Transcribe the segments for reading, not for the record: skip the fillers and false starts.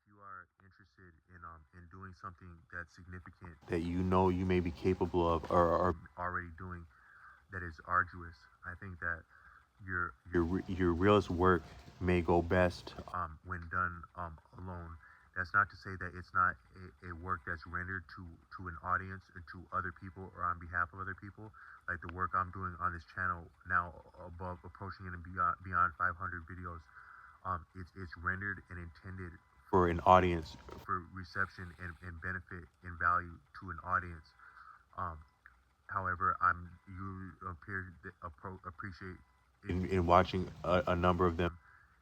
you are interested in doing something that's significant that you know you may be capable of or are already doing that is arduous, I think that your realist work may go best when done alone. That's not to say that it's not a work that's rendered to an audience or to other people or on behalf of other people. Like the work I'm doing on this channel now, above approaching and beyond 500 videos, it's rendered and intended for an audience, for reception and benefit and value to an audience. Um, However, you appear to appreciate in watching a number of them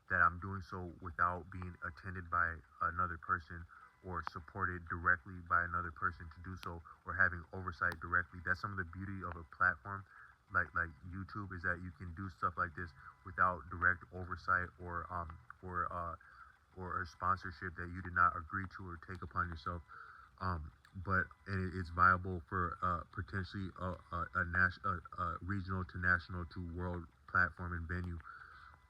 that I'm doing so without being attended by another person or supported directly by another person to do so, or having oversight directly. That's some of the beauty of a platform like YouTube, is that you can do stuff like this without direct oversight or or a sponsorship that you did not agree to or take upon yourself. Um, but and it's viable for potentially a regional to national to world platform and venue.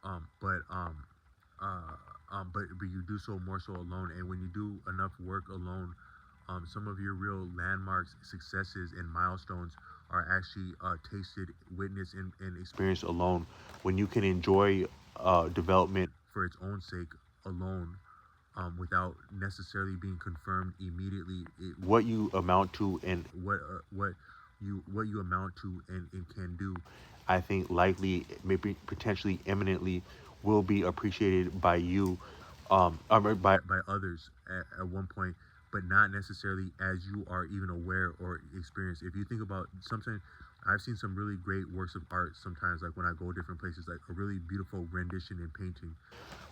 Um, but um, but you do so more so alone, and when you do enough work alone, some of your real landmarks, successes, and milestones are actually tasted, witnessed, and experienced alone. When you can enjoy development for its own sake alone, without necessarily being confirmed immediately, what you amount to and what you amount to and can do, I think likely, maybe potentially eminently, will be appreciated by you, or by others at one point, but not necessarily as you are even aware or experience. If you think about, sometimes I've seen some really great works of art sometimes, like when I go different places, like a really beautiful rendition and painting.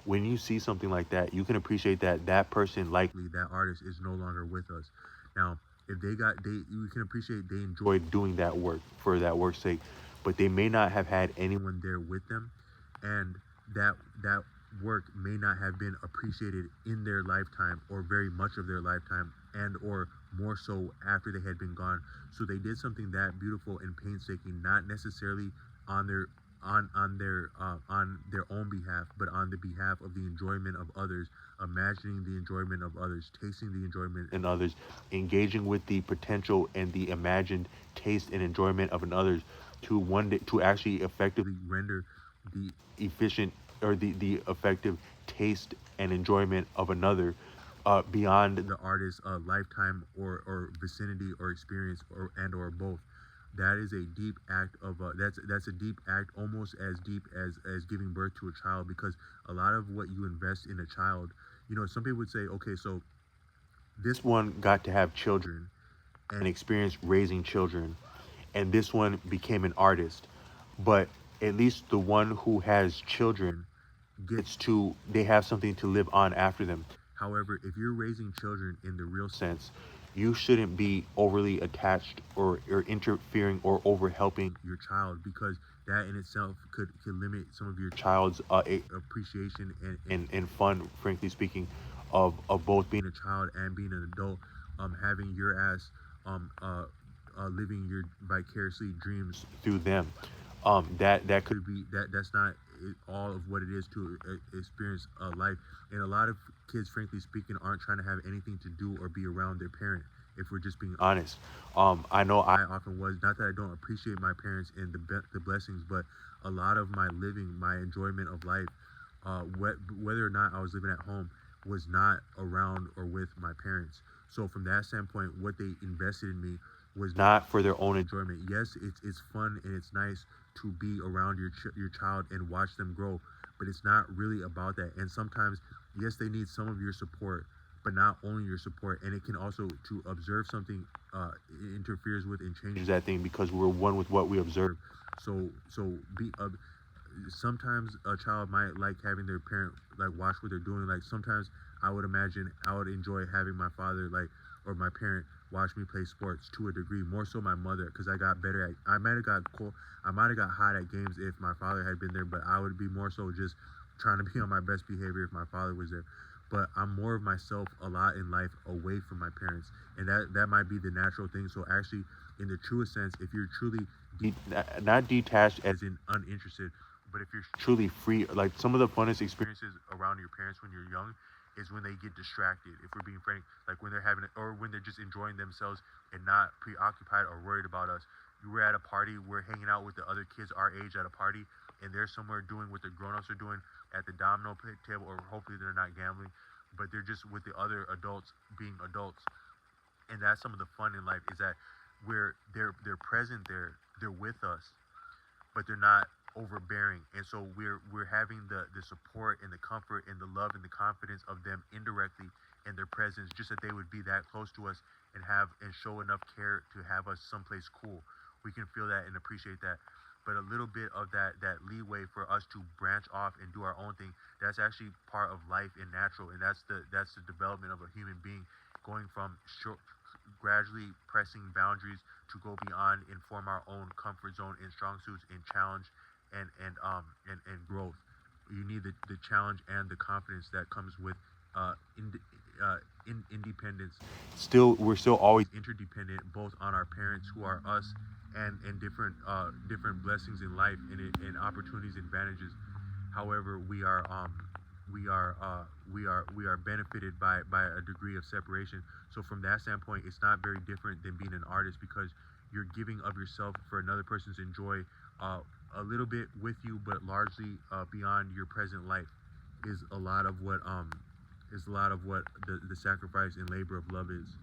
When you see something like that, you can appreciate that that person, likely that artist, is no longer with us. Now, if you can appreciate they enjoyed doing that work for that work's sake, but they may not have had anyone there with them, and that work may not have been appreciated in their lifetime or very much of their lifetime, and or more so after they had been gone. So they did something that beautiful and painstaking, not necessarily on their on their own behalf, but on the behalf of the enjoyment of others, imagining the enjoyment of others, tasting the enjoyment in others, engaging with the potential and the imagined taste and enjoyment of another's, to one day to actually effectively render the efficient or the effective taste and enjoyment of another, beyond the artist's lifetime or vicinity or experience, or both. That is a deep act of that's a deep act, almost as deep as giving birth to a child, because a lot of what you invest in a child, some people would say, okay, so this one got to have children and experience raising children, and this one became an artist, but at least the one who has children they have something to live on after them. However, if you're raising children in the real sense, you shouldn't be overly attached or interfering or over helping your child, because that in itself could limit some of your child's appreciation and fun, frankly speaking, of both being a child and being an adult, having your ass living your vicariously dreams through them. That could be that's not all of what it is to experience life. And a lot of kids, frankly speaking, aren't trying to have anything to do or be around their parent, if we're just being honest. I know I often was, not that I don't appreciate my parents and the blessings, but a lot of my living, my enjoyment of life, whether or not I was living at home, was not around or with my parents. So from that standpoint, what they invested in me was not for their own enjoyment. Yes, it's fun and it's nice to be around your child and watch them grow, but it's not really about that. And sometimes, yes, they need some of your support, but not only your support. And it can also, to observe something, interferes with and changes that thing, because we're one with what we observe. So be sometimes a child might like having their parent like watch what they're doing. Like sometimes I would imagine I would enjoy having my father, like, or my parent, watch me play sports to a degree, more so my mother, because I got better at, I might have got cool, I might have got hot at games if my father had been there, but I would be more so just trying to be on my best behavior if my father was there. But I'm more of myself a lot in life away from my parents, and that might be the natural thing. So actually, in the truest sense, if you're truly not detached as in uninterested, but if you're truly free, like some of the funnest experiences around your parents when you're young is when they get distracted. If we're being frank, like when they're having it, or when they're just enjoying themselves and not preoccupied or worried about us. We're at a party, we're hanging out with the other kids our age at a party, and they're somewhere doing what the grown-ups are doing at the domino table, or hopefully they're not gambling, but they're just with the other adults being adults. And that's some of the fun in life, is that they're present there, they're with us, but they're not overbearing. And so we're having the support and the comfort and the love and the confidence of them indirectly in their presence, just that they would be that close to us and have and show enough care to have us someplace cool. We can feel that and appreciate that. But a little bit of that leeway for us to branch off and do our own thing, that's actually part of life and natural, and that's the development of a human being, going from gradually pressing boundaries to go beyond and form our own comfort zone and strong suits and challenge and growth. You need the challenge and the confidence that comes with independence. Still, we're still always interdependent, both on our parents, who are us, and different blessings in life and opportunities and advantages. However, we are benefited by a degree of separation. So from that standpoint, it's not very different than being an artist, because you're giving of yourself for another person to enjoy a little bit with you, but largely beyond your present life, is a lot of what the sacrifice and labor of love is.